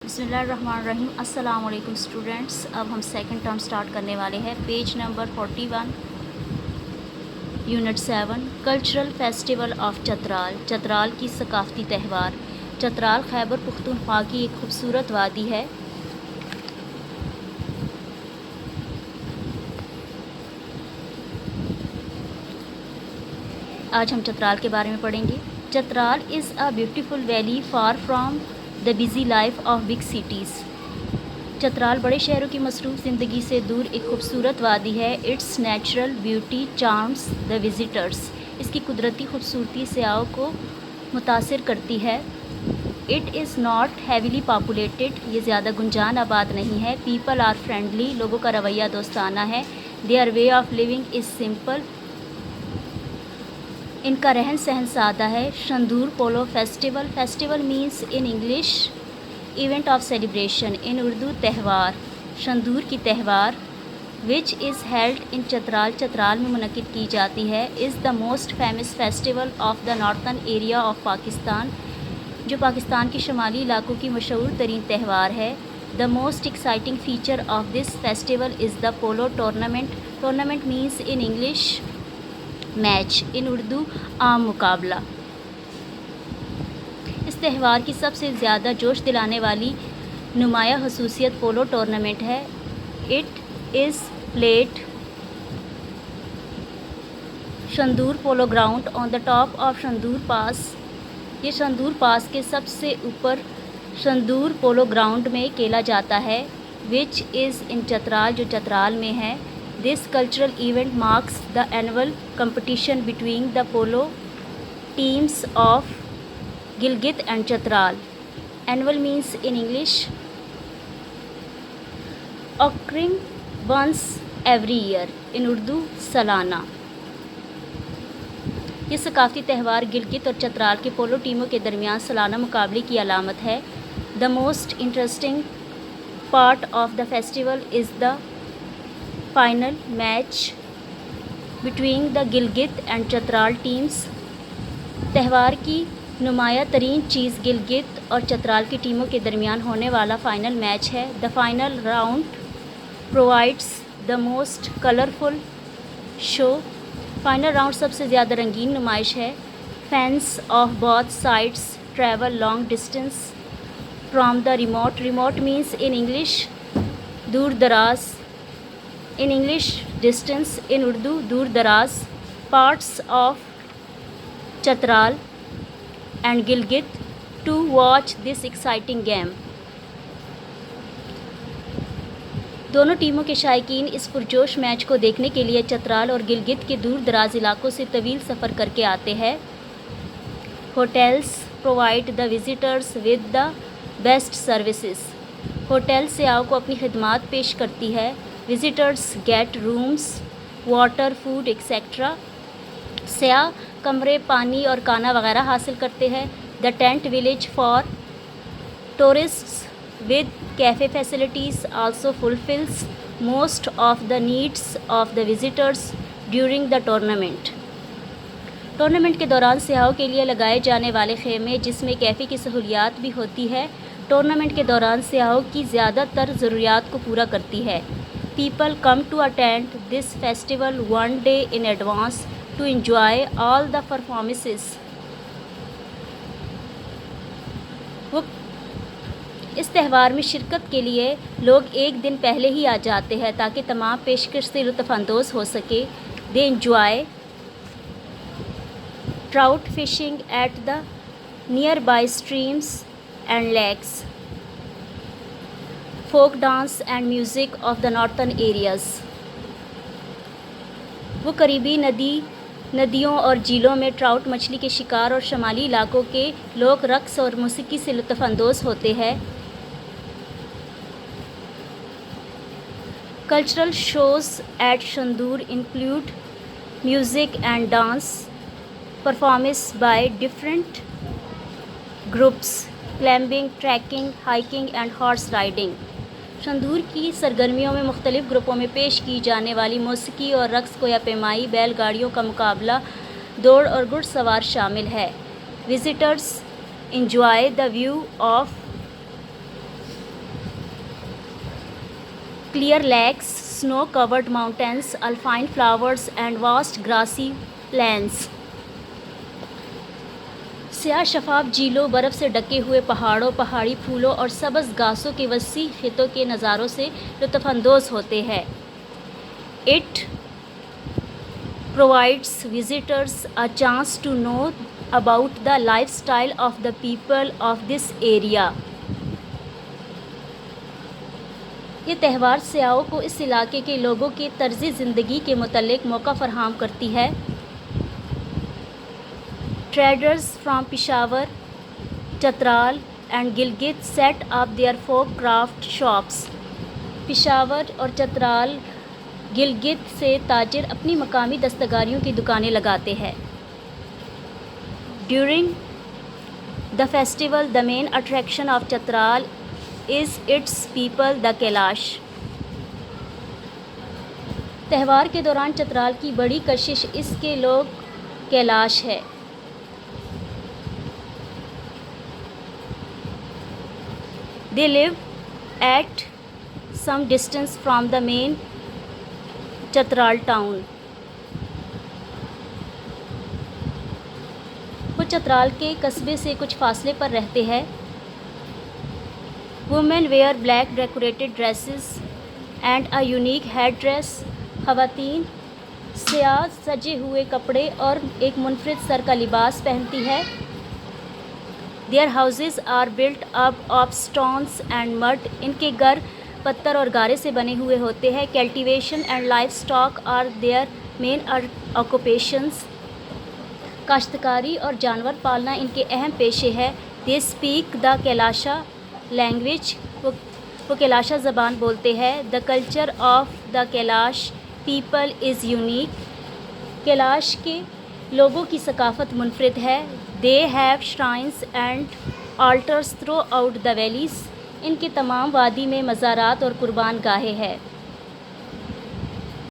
بسم اللہ الرحمن الرحیم۔ السلام علیکم اسٹوڈنٹس، اب ہم سیکنڈ ٹرم سٹارٹ کرنے والے ہیں۔ Page number 41 unit 7 cultural festival of Chitral. Chitral کی ثقافتی تہوار۔ چترال خیبر پختونخوا کی ایک خوبصورت وادی ہے۔ آج ہم چترال کے بارے میں پڑھیں گے۔ Chitral is a beautiful valley far from the busy life of big cities. Chitral بڑے شہروں کی مصروف زندگی سے دور ایک خوبصورت وادی ہے۔ Its natural beauty charms the visitors. اس کی قدرتی خوبصورتی سیاحوں کو متاثر کرتی ہے۔ It is not heavily populated. یہ زیادہ گنجان آباد نہیں ہے۔ People are friendly. لوگوں کا رویہ دوستانہ ہے۔ Their way of living is simple. ان کا رہن سہن سادہ ہے۔ Shandur polo festival. Festival means in English event of celebration, in Urdu تہوار۔ شندور کی تہوار وچ از ہیلڈ ان چترال، چترال میں منعقد کی جاتی ہے۔ Is the most famous festival of the northern area of Pakistan, جو پاکستان کے شمالی علاقوں کی مشہور ترین تہوار ہے۔ The most exciting feature of this festival is the polo tournament. Tournament means in English match, in Urdu عام مقابلہ۔ اس تہوار کی سب سے زیادہ جوش دلانے والی نمایاں خصوصیت پولو ٹورنامنٹ ہے۔ It is played Shandur polo ground on the top of Shandur pass. یہ شندور پاس کے سب سے اوپر شندور پولو گراؤنڈ میں کھیلا جاتا ہے۔ وچ از ان چترال، جو چترال میں ہے۔ دس cultural event marks the annual competition between the polo teams of Gilgit and Chitral. Annual means in English occurring once every year، ان اردو سالانہ۔ یہ ثقافتی تہوار گلگت اور چترال کے پولو ٹیموں کے درمیان سالانہ مقابلے کی علامت ہے۔ The most interesting part of the festival is the final match between the Gilgit and Chitral teams. تہوار کی نمایاں ترین چیز گلگت اور چترال کی ٹیموں کے درمیان ہونے والا فائنل میچ ہے۔ The final round provides the most colourful show. Final round سب سے زیادہ رنگین نمائش ہے۔ Fans of both sides travel long distance from the remote. Remote means in English دور دراز، in English distance, in Urdu دور دراز۔ Parts of Chitral and Gilgit to watch this exciting game. دونوں ٹیموں کے شائقین اس پرجوش میچ کو دیکھنے کے لیے چترال اور گلگت کے دور دراز علاقوں سے طویل سفر کر کے آتے ہیں۔ Hotels provide the visitors with the best services. Hotel سیاحوں کو اپنی خدمات پیش کرتی ہے۔ Visitors get rooms, water, food etcetera. سیاح کمرے، پانی اور کھانا وغیرہ حاصل کرتے ہیں۔ The tent village for tourists with cafe facilities also fulfills most of the needs of the visitors during the tournament۔ Tournament کے دوران سیاحوں کے لیے لگائے جانے والے خیمے، جس میں کیفے کی سہولیات بھی ہوتی ہے، ٹورنامنٹ کے دوران سیاحوں کی زیادہ تر ضروریات کو پورا کرتی ہے۔ People come to attend this festival one day in advance to enjoy all the performances۔ اس تہوار میں شرکت کے لیے لوگ ایک دن پہلے ہی آ جاتے ہیں تاکہ تمام پیشکش سے لطف اندوز ہو سکے۔ They enjoy trout fishing at the nearby streams and lakes, folk dance and music of the northern areas. وہ قریبی ندیوں اور جھیلوں میں ٹراؤٹ مچھلی کے شکار اور شمالی علاقوں کے لوگ رقص اور موسیقی سے لطف اندوز ہوتے ہیں۔ Cultural shows at Shandur include music and dance performances by different groups, climbing, trekking, hiking and horse riding۔ Shandur کی سرگرمیوں میں مختلف گروپوں میں پیش کی جانے والی موسیقی اور رقص، گویا پیمائی، بیل گاڑیوں کا مقابلہ، دوڑ اور گھڑ سوار شامل ہے۔ Visitors enjoy the view of clear lakes, snow-covered mountains, alpine flowers and vast grassy plains. سیاہ شفاف جھیلوں، برف سے ڈھکے ہوئے پہاڑوں، پہاڑی پھولوں اور سبز گھاسوں کے وسیع خطوں کے نظاروں سے لطف اندوز ہوتے ہیں۔ It provides visitors a chance to know about the lifestyle of the people of this area. یہ تہوار سیاحوں کو اس علاقے کے لوگوں کے طرز زندگی کے متعلق موقع فراہم کرتی ہے۔ Traders from Peshawar, Chitral and Gilgit set up their folk craft shops. Peshawar اور چترال گلگت سے تاجر اپنی مقامی دستکاریوں کی دکانیں لگاتے ہیں۔ During the festival, the main attraction of Chitral is its people, the Kailash. تہوار کے دوران چترال کی بڑی کشش اس کے لوگ کیلاش ہے۔ They live at some distance from the main Chitral town. وہ چترال کے قصبے سے کچھ فاصلے پر رہتے ہیں۔ Women wear black decorated dresses and a unique headdress. خواتین سیاہ سجے ہوئے کپڑے اور ایک منفرد سر کا لباس پہنتی ہے۔ Their houses are built up of stones and mud. ان کے گھر پتھر اور گارے سے بنے ہوئے ہوتے ہیں۔ Cultivation and livestock are their main occupations. کاشتکاری اور جانور پالنا ان کے اہم پیشے ہے۔ They speak the Kailasha language. وہ کیلاشا زبان بولتے ہیں۔ The culture of the Kailash people is unique. Kailash کے لوگوں کی ثقافت منفرد ہے۔ They have shrines and altars throughout the valleys. ان کے تمام وادی میں مزارات اور قربان گاہیں ہیں۔